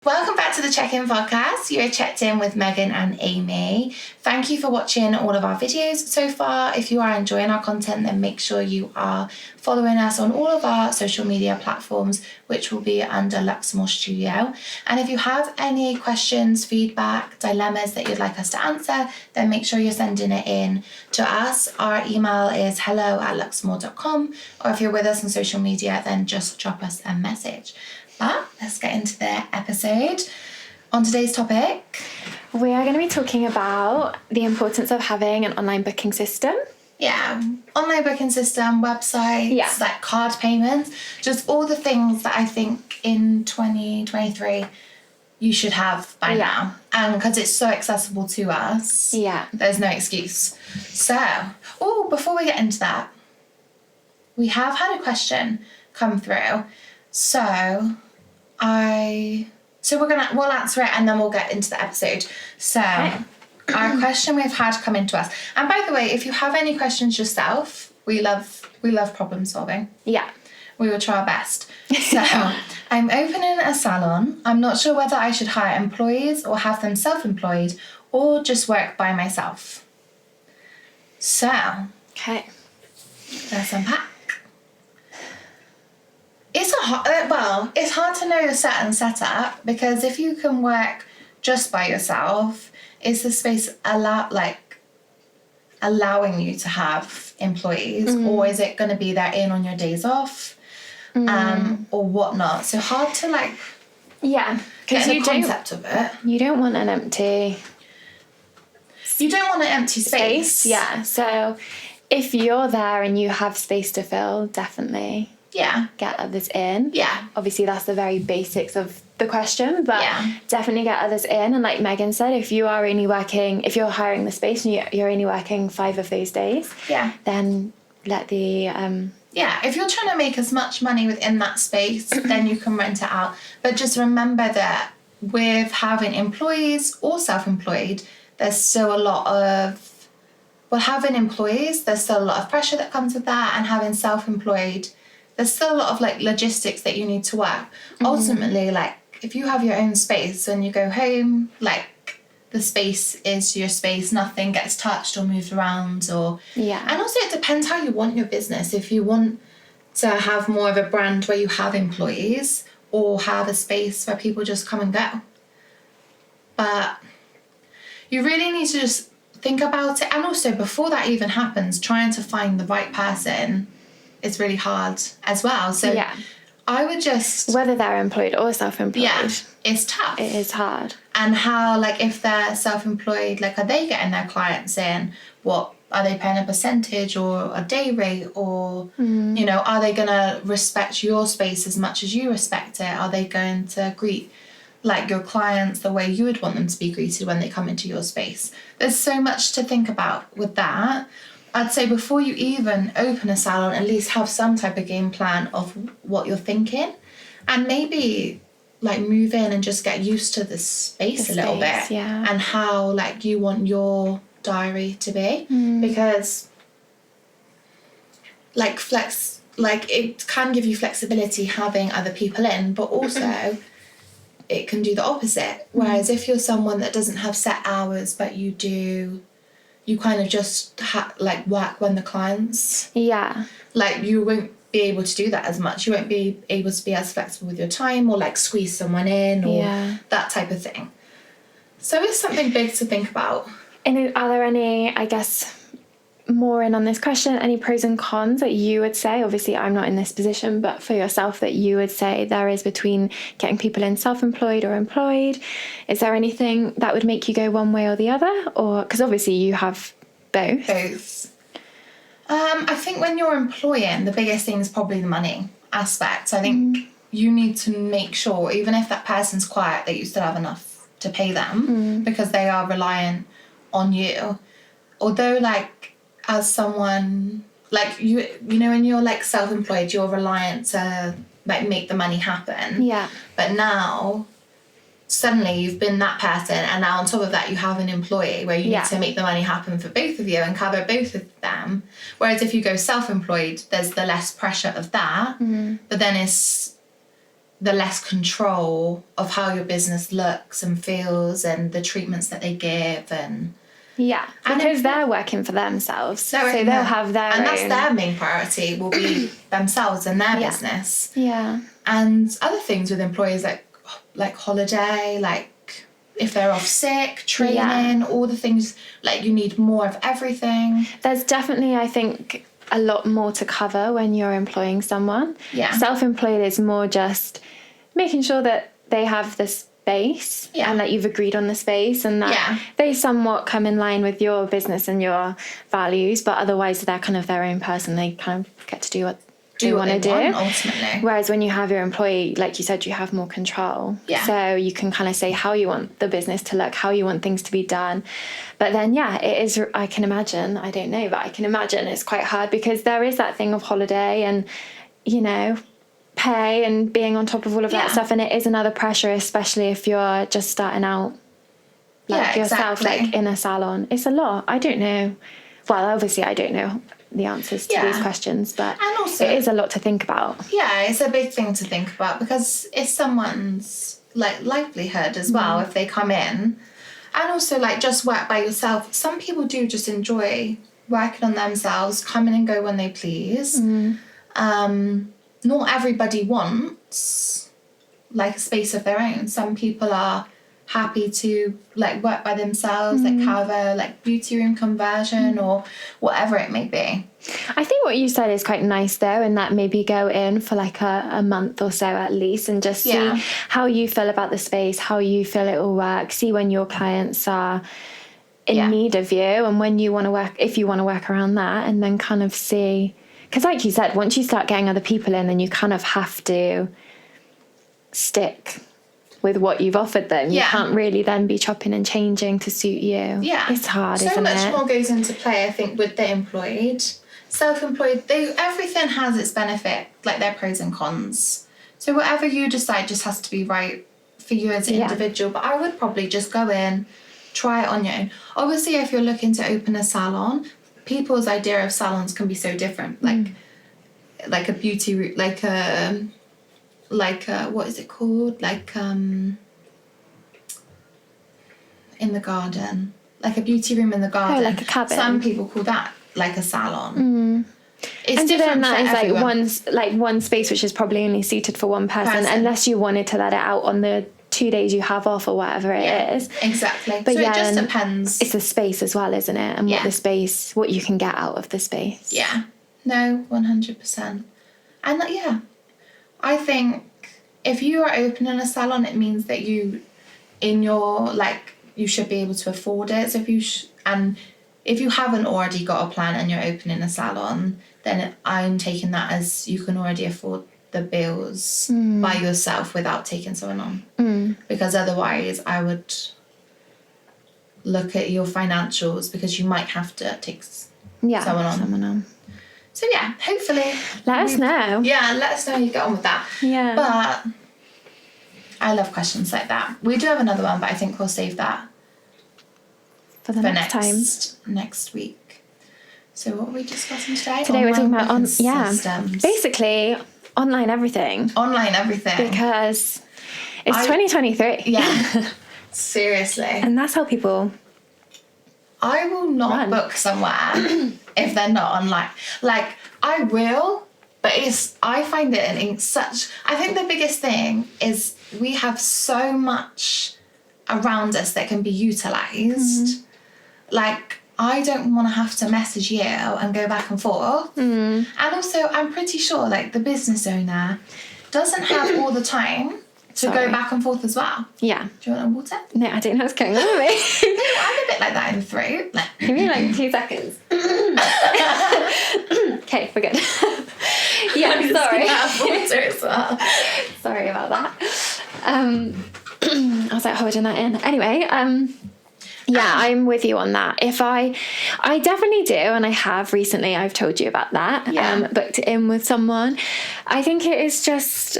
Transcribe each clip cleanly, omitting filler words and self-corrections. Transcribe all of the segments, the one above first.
Welcome back to the Check-In Podcast. You're checked in with Megan and Amy. Thank you for watching all of our videos so far. If you are enjoying our content, then make sure you are following us on all of our social media platforms, which will be under Luxe Studio. And if you have any questions, feedback, dilemmas that you'd like us to answer, then make sure you're sending it in to us. Our email is hello@luxemore.com, or if you're with us on social media, then just drop us a message. But let's get into the episode. On today's topic, we are going to be talking about the importance of having an online booking system. Yeah, online booking system, websites, like card payments, just all the things that I think in 2023 you should have by now. And because it's so accessible to us, there's no excuse. So, before we get into that, we have had a question come through. We'll answer it and then we'll get into the episode. So, Our question we've had come into us. And by the way, if you have any questions yourself, we love problem solving. Yeah. We will try our best. So, I'm opening a salon. I'm not sure whether I should hire employees or have them self-employed or just work by myself. So, let's unpack. It's hard to know your setup because if you can work just by yourself, is the space allowing you to have employees, or is it going to be they're in on your days off, or whatnot? So hard to get the concept of it. You don't want an empty. You don't want an empty space. Yeah. So if you're there and you have space to fill, definitely. Get others in. Obviously, that's the very basics of the question, but definitely get others in. And like Megan said, if you're hiring the space and you're only working 5 of those days, then let the... if you're trying to make as much money within that space, then you can rent it out. But just remember that with having employees or self-employed, there's still a lot of... having employees, there's still a lot of pressure that comes with that, and having self-employed... there's still a lot of logistics that you need to work. Ultimately, if you have your own space, when you go home, the space is your space, nothing gets touched or moved around and also it depends how you want your business. If you want to have more of a brand where you have employees or have a space where people just come and go. But you really need to just think about it. And also before that even happens, trying to find the right person is really hard as well. So I would just... whether they're employed or self-employed. It's tough. It is hard. And how, if they're self-employed, are they getting their clients in? What, are they paying a percentage or a day rate? Or, are they going to respect your space as much as you respect it? Are they going to greet, your clients the way you would want them to be greeted when they come into your space? There's so much to think about with that. I'd say before you even open a salon, at least have some type of game plan of what you're thinking, and maybe move in and just get used to the space a little bit, and how you want your diary to be, because it can give you flexibility having other people in, but also it can do the opposite. Whereas if you're someone that doesn't have set hours, but you kind of just work when the clients... you won't be able to do that as much. You won't be able to be as flexible with your time or squeeze someone in or that type of thing. So it's something big to think about. And are there any, more in on this question, any pros and cons that you would say? Obviously, I'm not in this position, but for yourself, that you would say there is between getting people in self-employed or employed. Is there anything that would make you go one way or the other? Or because obviously you have both. I think when you're employing, the biggest thing is probably the money aspect. I think you need to make sure, even if that person's quiet, that you still have enough to pay them because they are reliant on you. Although, as someone, you know, when you're self-employed, you're reliant to make the money happen. But now suddenly you've been that person, and now on top of that you have an employee where you need to make the money happen for both of you and cover both of them. Whereas if you go self-employed, there's the less pressure of that, but then it's the less control of how your business looks and feels and the treatments that they give and because they're working for themselves, so they'll have their and own. That's their main priority will be themselves and their business. And other things with employees like holiday, like if they're off sick, training, all the things, like you need more of everything. There's definitely, I think, a lot more to cover when you're employing someone. Self-employed is more just making sure that they have the space and that you've agreed on the space and that they somewhat come in line with your business and your values, but otherwise they're kind of their own person. They kind of get to do what they want to do ultimately. Whereas when you have your employee, like you said, you have more control. So you can kind of say how you want the business to look, how you want things to be done. But then it is, I can imagine, I don't know, but I can imagine it's quite hard because there is that thing of holiday and, you know, pay and being on top of all of that stuff, and it is another pressure, especially if you're just starting out like yourself, like in a salon. It's a lot. I don't know. Well, obviously I don't know the answers to these questions, but and also, it is a lot to think about. It's a big thing to think about because it's someone's like livelihood as well if they come in, and also like just work by yourself. Some people do just enjoy working on themselves, come in and go when they please. Not everybody wants like a space of their own. Some people are happy to like work by themselves, like have a like beauty room conversion or whatever it may be. I think what you said is quite nice though, and that maybe go in for like a month or so at least and just see how you feel about the space, how you feel it will work, see when your clients are in need of you and when you want to work, if you want to work around that, and then kind of see. Because like you said, once you start getting other people in, then you kind of have to stick with what you've offered them. You can't really then be chopping and changing to suit you. It's hard, isn't it? So much more goes into play, I think, with the employed. Self-employed, everything has its benefit, like their pros and cons. So whatever you decide just has to be right for you as an individual. But I would probably just go in, try it on your own. Obviously, if you're looking to open a salon, people's idea of salons can be so different. Like a beauty, like a what is it called? Like in the garden, like a beauty room in the garden. Oh, like a cabin. Some people call that like a salon. It's and different then that for is everyone. like one space which is probably only suited for one person, unless you wanted to let it out on the 2 days you have off or whatever it is. Exactly. But so it just depends. It's the space as well, isn't it? And what you can get out of the space. Yeah. No, 100%. And I think if you are opening a salon, it means that you should be able to afford it. So if you haven't already got a plan and you're opening a salon, then I'm taking that as you can already afford the bills by yourself without taking someone on. Because otherwise I would look at your financials because you might have to take someone on. So hopefully let us know. Let us know how you get on with that. But I love questions like that. We do have another one, but I think we'll save that for next week. So what are we discussing today? Today we're talking about systems. Basically online everything. Because it's 2023. Yeah. Seriously. And that's how people I will not book somewhere if they're not online. Like, I will, but I find it I think the biggest thing is we have so much around us that can be utilised. Like, I don't want to have to message you and go back and forth. And also, I'm pretty sure, like, the business owner doesn't have all the time to go back and forth as well. Yeah. Do you want a water? No, I don't know what's going on with me. No, I'm a bit like that in the throat. Give me like 2 seconds. Okay, we're good. Sorry. Water as well. Sorry about that. I was like holding that in. Anyway, I'm with you on that. If I definitely do, and I have recently, I've told you about that, booked it in with someone. I think it is just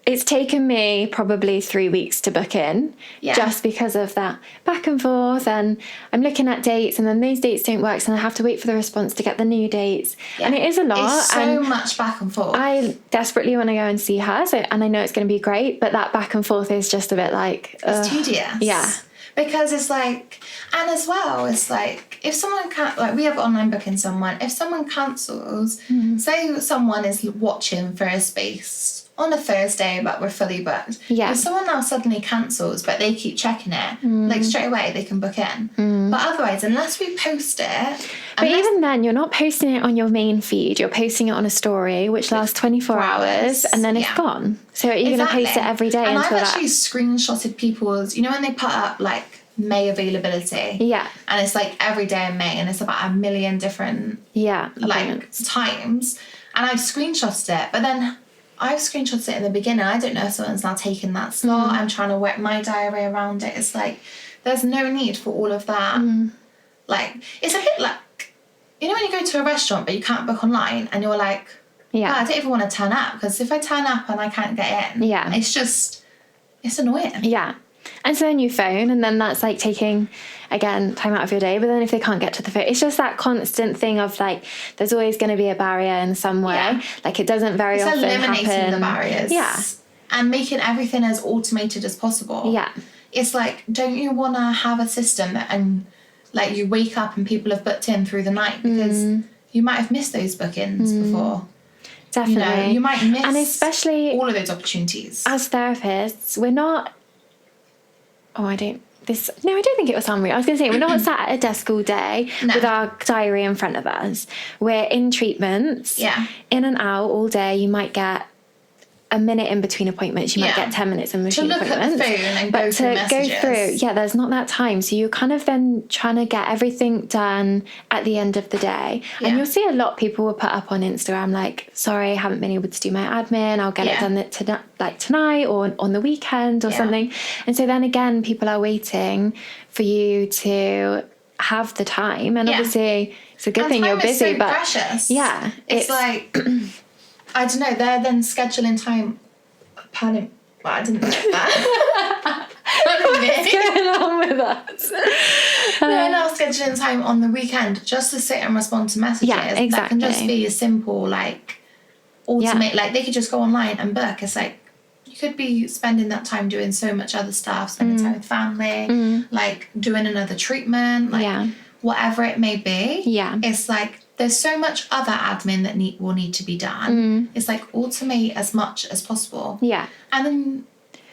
it's taken me probably 3 weeks to book in, just because of that back and forth, and I'm looking at dates and then those dates don't work, so I have to wait for the response to get the new dates. And it is a lot. It's so much back and forth. I desperately want to go and see her, and I know it's going to be great, but that back and forth is just a bit like... It's tedious. Yeah. Because it's like, and as well, it's like, if someone can't, like, we have online booking someone, if someone cancels, say someone is watching for a space on a Thursday, but we're fully booked. Yeah. If someone now suddenly cancels, but they keep checking it, like, straight away they can book in. But otherwise, unless we post it... But even then, you're not posting it on your main feed. You're posting it on a story, which lasts 24 hours, and then it's gone. So you're going to post it every day and until I've actually screenshotted people's... You know when they put up, like, May availability? Yeah. And it's, like, every day in May, and it's about 1 million different... like, times. And I've screenshotted it, but then... I've screenshotted it in the beginning. I don't know if someone's now taken that slot. I'm trying to work my diary around it. It's like, there's no need for all of that. Like, it's a bit like, you know when you go to a restaurant but you can't book online and you're like, I don't even want to turn up, because if I turn up and I can't get in, it's annoying. Yeah. And so then you phone, and then that's like taking, again, time out of your day. But then if they can't get to the phone, it's just that constant thing of like, there's always going to be a barrier in some way. Yeah. Like, it doesn't very often happen. It's eliminating the barriers. Yeah. And making everything as automated as possible. Yeah. It's like, don't you want to have a system that, and like, you wake up and people have booked in through the night, because you might have missed those bookings before. Definitely. You know, you might miss, and especially all of those opportunities. As therapists, we're not... I don't think it was Amore. I was going to say, we're not sat at a desk all day with our diary in front of us. We're in treatments, in and out all day. You might get a minute in between appointments. You might get 10 minutes in between appointments. To look at the phone and go through messages. There's not that time. So you're kind of then trying to get everything done at the end of the day. Yeah. And you'll see a lot of people will put up on Instagram like, sorry, I haven't been able to do my admin. I'll get it done tonight or on the weekend or something. And so then again, people are waiting for you to have the time. And obviously it's a good thing you're busy. So but precious. Yeah. It's like... I don't know, they're then scheduling time... Well, I didn't get that. What's going on with us? They're now scheduling time on the weekend just to sit and respond to messages. Yeah, exactly. That can just be a simple, like, automate... Like, they could just go online and book. It's like, you could be spending that time doing so much other stuff, spending time with family, like, doing another treatment, like, whatever it may be. Yeah. It's like... There's so much other admin that will need to be done. It's like, automate as much as possible. Yeah. And then,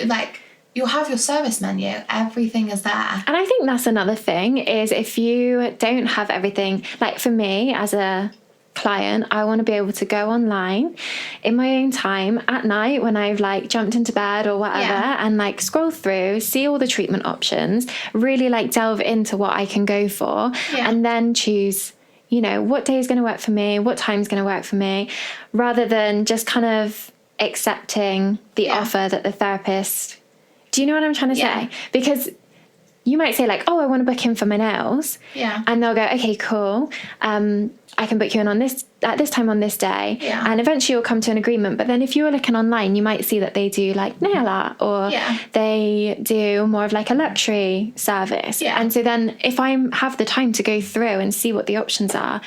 like, you'll have your service menu. Everything is there. And I think that's another thing, is if you don't have everything, like for me as a client, I want to be able to go online in my own time at night when I've like jumped into bed or whatever and like scroll through, see all the treatment options, really like delve into what I can go for and then choose... You know, what day is going to work for me? What time is going to work for me? Rather than just kind of accepting the offer that the therapist... Do you know what I'm trying to say? Because you might say like, I want to book in for my nails. Yeah. And they'll go, okay, cool. I can book you in at this time on this day. Yeah. And eventually you'll come to an agreement. But then if you were looking online, you might see that they do like nail art or they do more of like a luxury service. Yeah. And so then if I have the time to go through and see what the options are,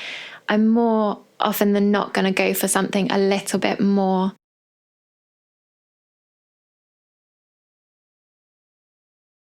I'm more often than not going to go for something a little bit more